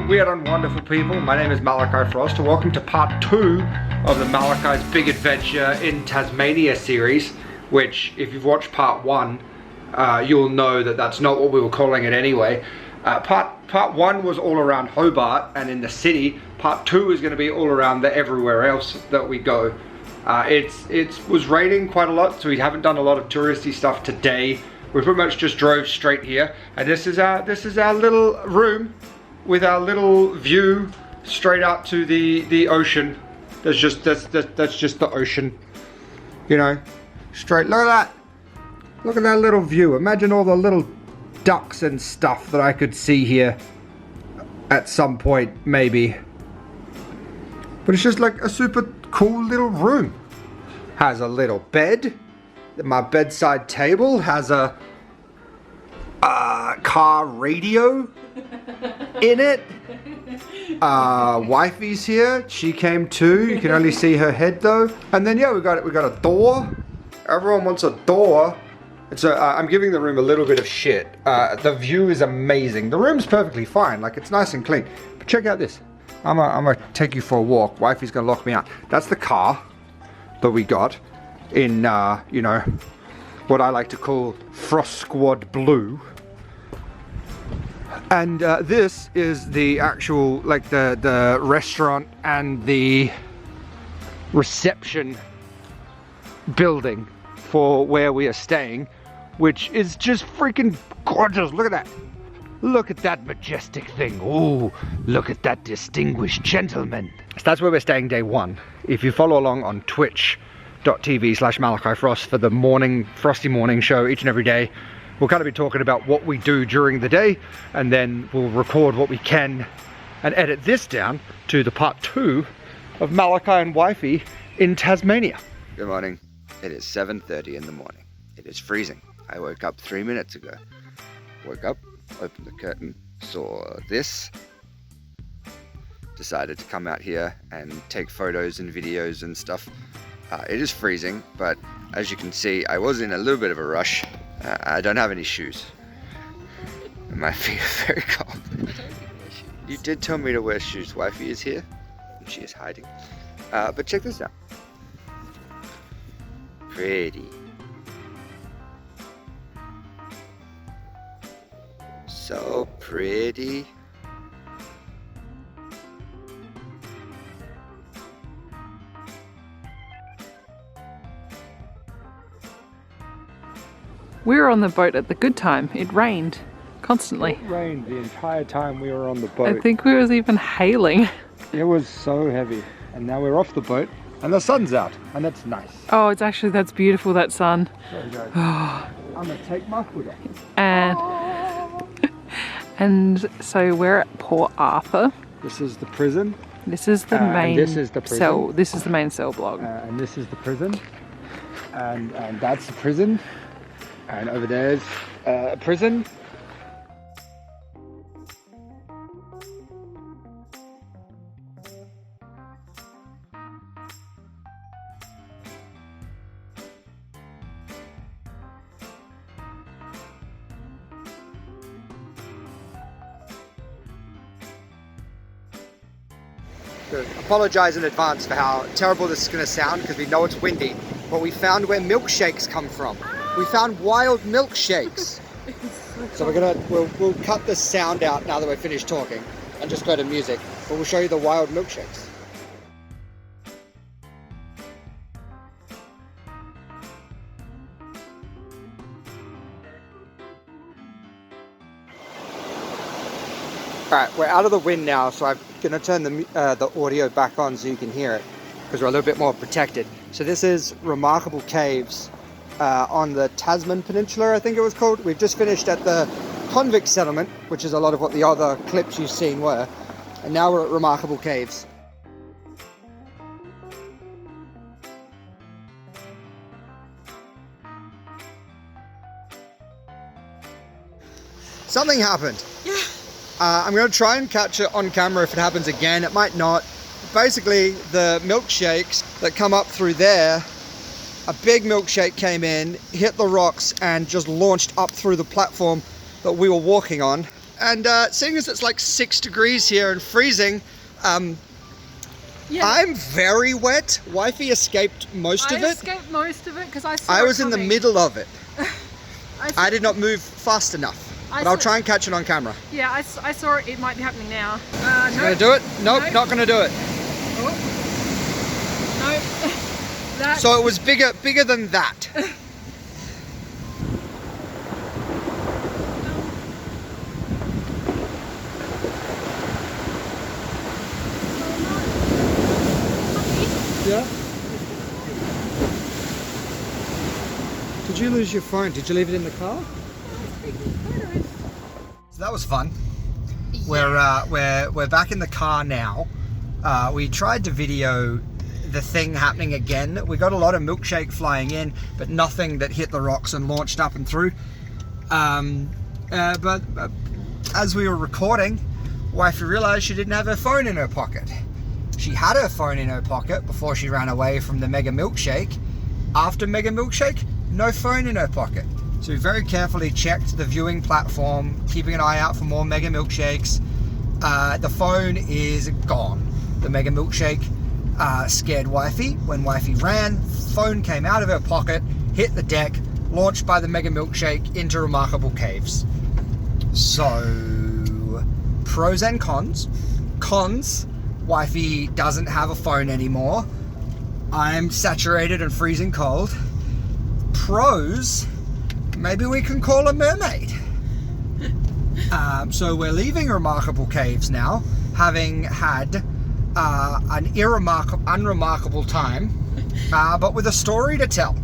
weird and wonderful people. My name is Malachi Frost and welcome to part 2 of the Malachi's Big Adventure in Tasmania series, which if you've watched part 1, you'll know that that's not what we were calling it anyway. Part 1 was all around Hobart and in the city. Part 2 is going to be all around everywhere else that we go. It was raining quite a lot, so we haven't done a lot of touristy stuff today. We pretty much just drove straight here, and this is our little room with our little view straight out to the ocean. That's just the ocean, you know, straight. Look at that! Look at that little view. Imagine all the little ducks and stuff that I could see here at some point, maybe. But it's just like a super cool little room. Has a little bed. My bedside table has a car radio in it. Wifey's here. She came too. You can only see her head though. And then yeah, we got a door. Everyone wants a door. So I'm giving the room a little bit of shit. The view is amazing. The room's perfectly fine. Like, it's nice and clean. But check out this. I'm gonna take you for a walk. Wifey's gonna lock me out. That's the car that we got in, you know, what I like to call Frost Squad Blue. And this is the actual, like, the restaurant and the reception building for where we are staying, which is just freaking gorgeous. Look at that. Look at that majestic thing. Oh, look at that distinguished gentleman. So that's where we're staying day 1. If you follow along on twitch.tv/Malachi Frost for the frosty morning show each and every day, we'll kind of be talking about what we do during the day, and then we'll record what we can and edit this down to the part 2 of Malachi and Wifey in Tasmania. Good morning. It is 7:30 in the morning. It is freezing. I woke up 3 minutes ago. Woke up, opened the curtain, saw this, decided to come out here and take photos and videos and stuff. It is freezing, but as you can see, I was in a little bit of a rush. I don't have any shoes. My feet are very cold. You did tell me to wear shoes. Wifey is here, and she is hiding. But check this out. Pretty. So pretty. We were on the boat at the good time. It rained constantly. It rained the entire time we were on the boat. I think we was even hailing. It was so heavy. And now we're off the boat and the sun's out, and that's nice. Oh, that's beautiful, that sun. There we go. I'm gonna take my foot off. And so we're at Port Arthur. This is the prison. This is the main this is the prison. cell. This is the main cell block. And this is the prison. And that's the prison. And over there's a prison. Apologise in advance for how terrible this is going to sound because we know it's windy, but we found where milkshakes come from. We found wild milkshakes. So we'll cut the sound out now that we're finished talking and just go to music, but we'll show you the wild milkshakes. Alright, we're out of the wind now, so I'm going to turn the audio back on so you can hear it, because we're a little bit more protected. So this is Remarkable Caves on the Tasman Peninsula, I think it was called. We've just finished at the convict settlement, which is a lot of what the other clips you've seen were. And now we're at Remarkable Caves. Something happened. Yeah. I'm going to try and catch it on camera if it happens again. It might not. Basically, the milkshakes that come up through there, a big milkshake came in, hit the rocks, and just launched up through the platform that we were walking on. and seeing as it's like 6 degrees here and freezing, Yeah. I'm very wet. Wifey escaped most of it. I escaped most of it because I was in the middle of it. I did not move fast enough. But I'll try and catch it on camera. Yeah, I saw it. It might be happening now. Nope. Gonna do it? Nope, not gonna do it. Oh. Nope. So it was bigger than that. Yeah? Did you lose your phone? Did you leave it in the car? So that was fun. Yeah. We're back in the car now. We tried to video the thing happening again. We got a lot of milkshake flying in, but nothing that hit the rocks and launched up and through. But as we were recording, Wifey realized she didn't have her phone in her pocket. She had her phone in her pocket before she ran away from the Mega Milkshake. After Mega Milkshake, no phone in her pocket. So we very carefully checked the viewing platform, keeping an eye out for more Mega Milkshakes. The phone is gone. The Mega Milkshake scared Wifey. When Wifey ran, phone came out of her pocket, hit the deck, launched by the Mega Milkshake into Remarkable Caves. So, pros and cons. Cons, Wifey doesn't have a phone anymore. I'm saturated and freezing cold. Pros, maybe we can call a mermaid. So we're leaving Remarkable Caves now, having had an unremarkable time, but with a story to tell.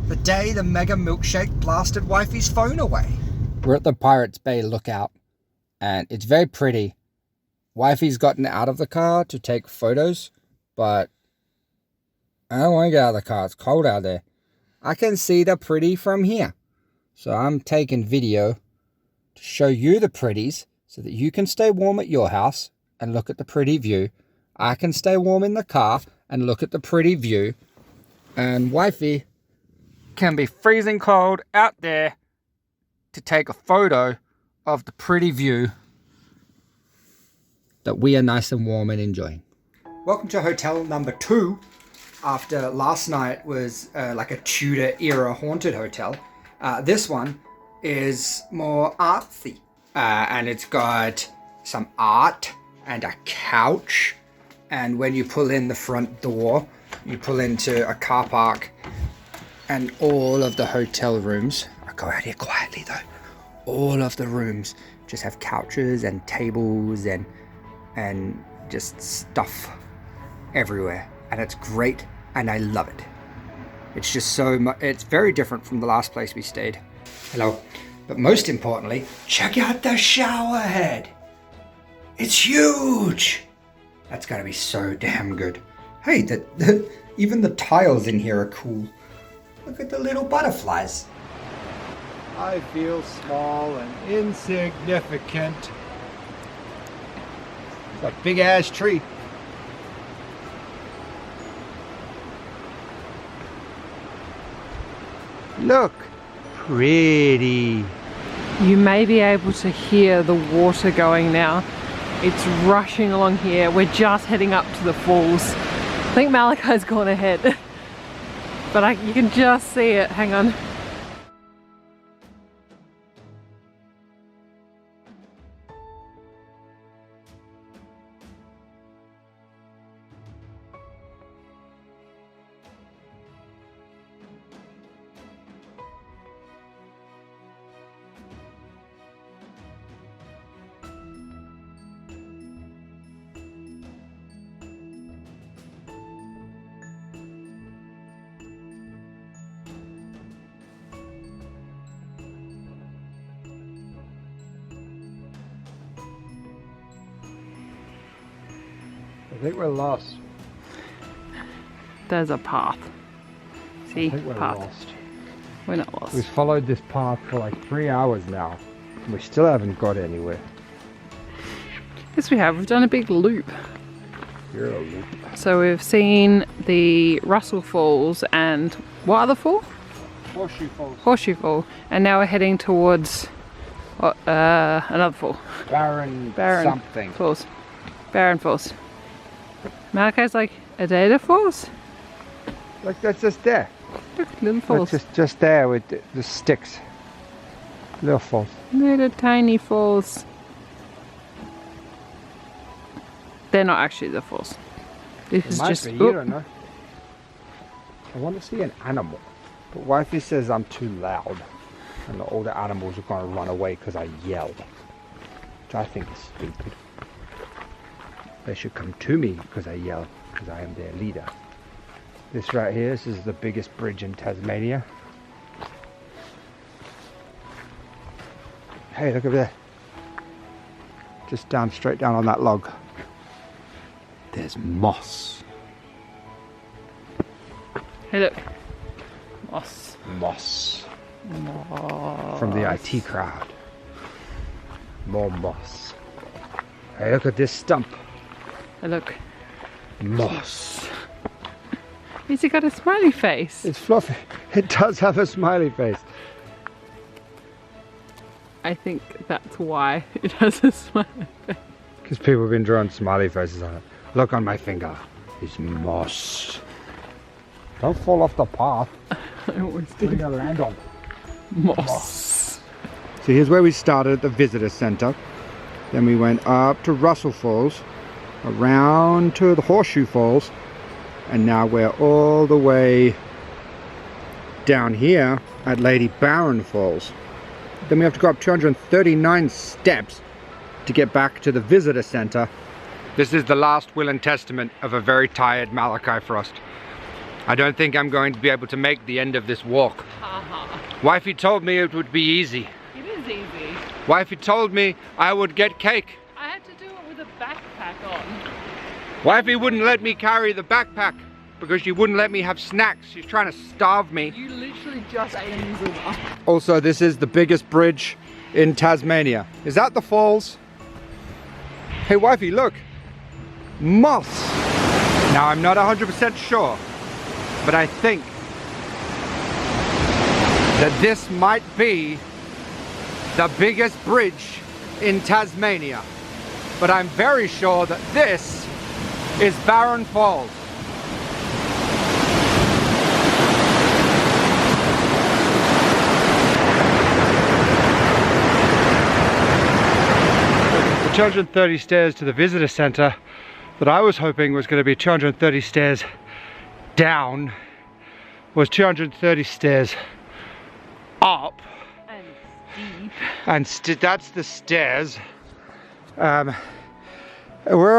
The day the Mega Milkshake blasted Wifey's phone away. We're at the Pirates Bay Lookout, and it's very pretty. Wifey's gotten out of the car to take photos, but I don't want to get out of the car. It's cold out there. I can see the pretty from here. So I'm taking video to show you the pretties so that you can stay warm at your house and look at the pretty view. I can stay warm in the car and look at the pretty view. And Wifey can be freezing cold out there to take a photo of the pretty view that we are nice and warm and enjoying. Welcome to hotel number 2. After last night was like a Tudor era haunted hotel. This one is more artsy. And it's got some art and a couch. And when you pull in the front door, you pull into a car park. And all of the hotel rooms, I'll go out here quietly though. All of the rooms just have couches and tables and just stuff everywhere. And it's great, and I love it. It's just so much, it's very different from the last place we stayed. Hello. But most importantly, check out the shower head. It's huge. That's gotta be so damn good. Hey, even the tiles in here are cool. Look at the little butterflies. I feel small and insignificant. It's a big ass tree. Look, pretty. You may be able to hear the water going now. It's rushing along here. We're just heading up to the falls. I think Malachi's gone ahead. But you can just see it. Hang on. I think we're lost. There's a path. See? I think we're Path. lost. We're not lost. We've followed this path for like 3 hours now. And we still haven't got anywhere. Yes, we have. We've done a big loop. You're a loop. So we've seen the Russell Falls and what other fall? Horseshoe Falls. Horseshoe Fall. And now we're heading towards What? Another fall. Barren something. Falls. Barren Falls. Malachi's like, a data falls? Look, that's just there. Look, little falls. That's just there with the sticks. Little falls. Little tiny falls. They're not actually the falls. This is Might just. be, you don't know. I want to see an animal, but Wifey says I'm too loud, and all the animals are going to run away because I yell, which I think is stupid. They should come to me because I yell, because I am their leader. This right here, this is the biggest bridge in Tasmania. Hey, look over there. Just down, straight down on that log. There's moss. Hey, look. Moss. Moss. Moss. From the IT crowd. More moss. Hey, look at this stump. Hey, look. Moss. Has it got a smiley face? It's fluffy. It does have a smiley face. I think that's why it has a smiley face. Because people have been drawing smiley faces on it. Look on my finger. It's moss. Don't fall off the path. I always What are you do. going to land on? Moss. So here's where we started at the visitor centre. Then we went up to Russell Falls, around to the Horseshoe Falls, and now we're all the way down here at Lady Barren Falls. Then we have to go up 239 steps to get back to the visitor centre. This is the last will and testament of a very tired Malachi Frost. I don't think I'm going to be able to make the end of this walk. Wifey told me it would be easy. It is easy. Wifey told me I would get cake. I had to do it with a backpack on. Wifey wouldn't let me carry the backpack because she wouldn't let me have snacks. She's trying to starve me. You literally just ate a muesli bar. Also, this is the biggest bridge in Tasmania. Is that the falls? Hey, Wifey, look. Moss. Now, I'm not 100% sure, but I think that this might be the biggest bridge in Tasmania. But I'm very sure that this is Barren Falls. The 230 stairs to the visitor centre that I was hoping was going to be 230 stairs down was 230 stairs up. And steep. And that's the stairs. We're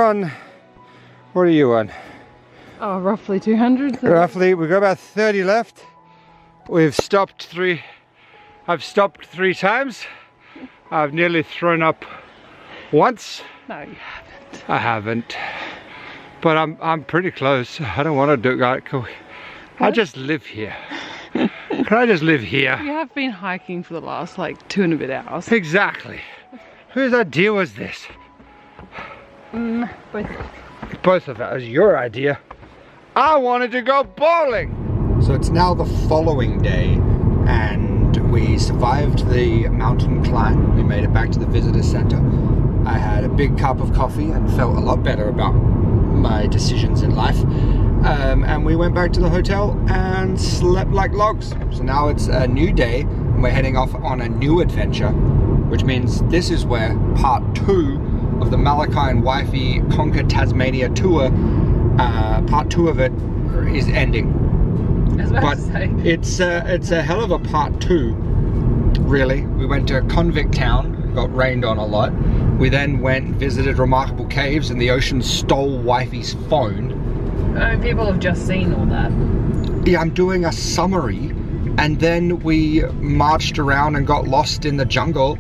on, what are you on? Oh, roughly 200. Roughly, we've got about 30 left. I've stopped 3 times. I've nearly thrown up once. No, you haven't. I haven't. But I'm pretty close. I don't want to do it. I just live here. Can I just live here? You have been hiking for the last like 2 and a bit hours. Exactly. Whose idea was this? Both of it was your idea. I wanted to go bowling. So it's now the following day and we survived the mountain climb. We made it back to the visitor center. I had a big cup of coffee and felt a lot better about my decisions in life. And we went back to the hotel and slept like logs. So now it's a new day and we're heading off on a new adventure, which means this is where part 2 of the Malachi and Wifey Conquer Tasmania tour, part 2 of it is ending. But it's a hell of a part 2, really. We went to Convict Town, got rained on a lot. We then went and visited remarkable caves and the ocean stole Wifey's phone. People have just seen all that. Yeah, I'm doing a summary, and then we marched around and got lost in the jungle,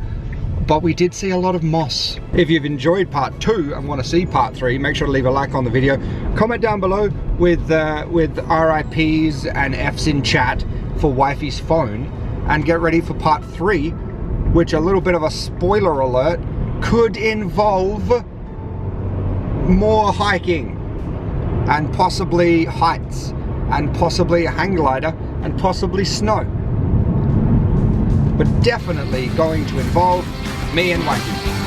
but we did see a lot of moss. If you've enjoyed part 2 and want to see part 3, make sure to leave a like on the video. Comment down below with RIPs and F's in chat for Wifey's phone, and get ready for part 3, which, a little bit of a spoiler alert, could involve more hiking and possibly heights and possibly a hang glider and possibly snow, but definitely going to involve Me and Wifey.